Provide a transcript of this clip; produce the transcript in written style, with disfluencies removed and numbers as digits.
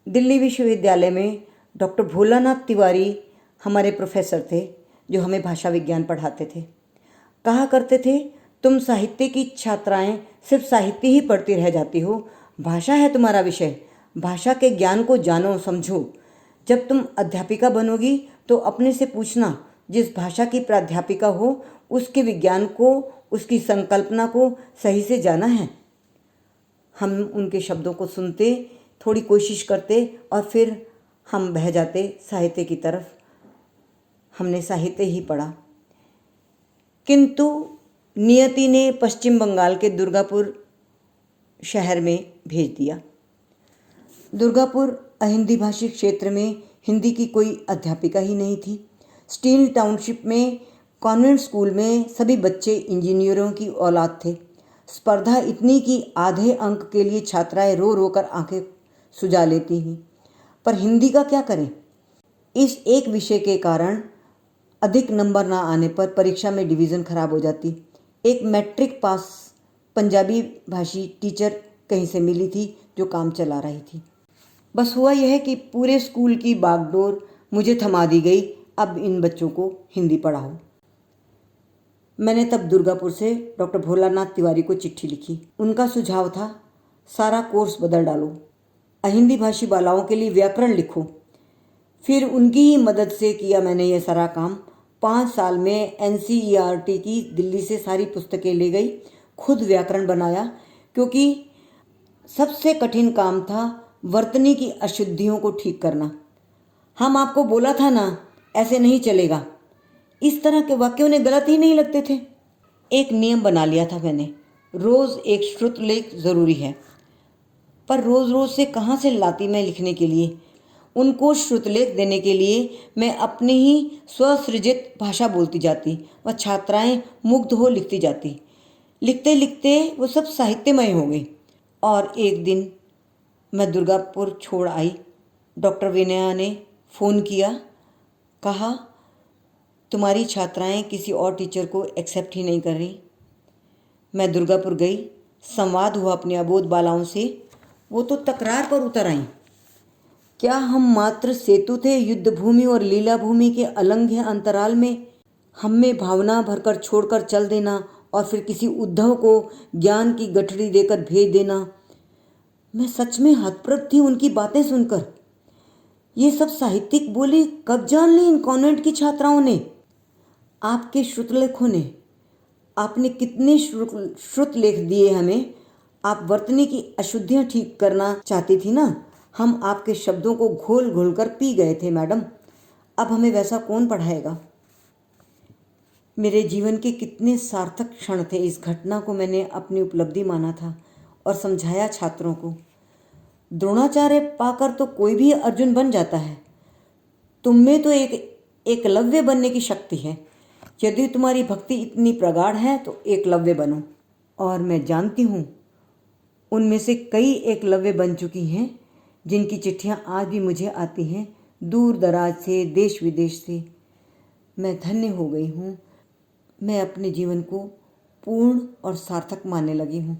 दिल्ली विश्वविद्यालय में डॉक्टर भोलानाथ तिवारी हमारे प्रोफेसर थे जो हमें भाषा विज्ञान पढ़ाते थे। कहा करते थे, तुम साहित्य की छात्राएं सिर्फ साहित्य ही पढ़ती रह जाती हो, भाषा है तुम्हारा विषय, भाषा के ज्ञान को जानो समझो। जब तुम अध्यापिका बनोगी तो अपने से पूछना, जिस भाषा की प्राध्यापिका हो उसके विज्ञान को, उसकी संकल्पना को सही से जाना है। हम उनके शब्दों को सुनते, थोड़ी कोशिश करते और फिर हम बह जाते साहित्य की तरफ। हमने साहित्य ही पढ़ा। किंतु नियति ने पश्चिम बंगाल के दुर्गापुर शहर में भेज दिया। दुर्गापुर अहिंदी भाषी क्षेत्र में हिंदी की कोई अध्यापिका ही नहीं थी। स्टील टाउनशिप में कॉन्वेंट स्कूल में सभी बच्चे इंजीनियरों की औलाद थे। स्पर्धा इतनी कि आधे अंक के लिए छात्राएं रो रो कर आंखें सुजा लेती हैं। पर हिंदी का क्या करें? इस एक विषय के कारण अधिक नंबर ना आने पर परीक्षा में डिवीज़न खराब हो जाती। एक मैट्रिक पास पंजाबी भाषी टीचर कहीं से मिली थी जो काम चला रही थी। बस हुआ यह कि पूरे स्कूल की बागडोर मुझे थमा दी गई, अब इन बच्चों को हिंदी पढ़ाओ। मैंने तब दुर्गापुर से डॉक्टर भोलानाथ तिवारी को चिट्ठी लिखी। उनका सुझाव था, सारा कोर्स बदल डालो, अहिंदी भाषी बालाओं के लिए व्याकरण लिखो। फिर उनकी ही मदद से किया मैंने यह सारा काम। 5 साल में NCERT की दिल्ली से सारी पुस्तकें ले गई, खुद व्याकरण बनाया, क्योंकि सबसे कठिन काम था वर्तनी की अशुद्धियों को ठीक करना। हम आपको बोला था ना, ऐसे नहीं चलेगा, इस तरह के वाक्य उन्हें गलत ही नहीं लगते थे। एक नियम बना लिया था मैंने, रोज़ एक श्रुतलेख ज़रूरी है। पर रोज़ रोज़ से कहाँ से लाती मैं लिखने के लिए? उनको श्रुतलेख देने के लिए मैं अपनी ही स्वसृजित भाषा बोलती जाती व छात्राएं मुग्ध हो लिखती जाती। लिखते लिखते वो सब साहित्यमय हो गई। और एक दिन मैं दुर्गापुर छोड़ आई। डॉक्टर विनया ने फ़ोन किया, कहा तुम्हारी छात्राएं किसी और टीचर को एक्सेप्ट ही नहीं कर रही। मैं दुर्गापुर गई, संवाद हुआ अपनी अबोध बालाओं से। वो तो तकरार पर उतर आईं। क्या हम मात्र सेतु थे युद्ध भूमि और लीला भूमि के अलंघ्य अंतराल में? हम में भावना भरकर छोड़कर चल देना और फिर किसी उद्धव को ज्ञान की गठरी देकर भेज देना। मैं सच में हतप्रभ थी उनकी बातें सुनकर। ये सब साहित्यिक बोली कब जान ली इन कॉन्वेंट की छात्राओं ने? आपके श्रुतलेखों ने। आपने कितने श्रुतलेख दिए हमें। आप वर्तनी की अशुद्धियाँ ठीक करना चाहती थी ना। हम आपके शब्दों को घोल घोल कर पी गए थे मैडम। अब हमें वैसा कौन पढ़ाएगा? मेरे जीवन के कितने सार्थक क्षण थे। इस घटना को मैंने अपनी उपलब्धि माना था और समझाया छात्रों को। द्रोणाचार्य पाकर तो कोई भी अर्जुन बन जाता है। तुम में तो एक एकलव्य बनने की शक्ति है। यदि तुम्हारी भक्ति इतनी प्रगाढ़ है तो एकलव्य बनो। और मैं जानती हूँ उनमें से कई एकलव्य बन चुकी हैं, जिनकी चिट्ठियाँ आज भी मुझे आती हैं दूर दराज से, देश विदेश से। मैं धन्य हो गई हूँ। मैं अपने जीवन को पूर्ण और सार्थक मानने लगी हूँ।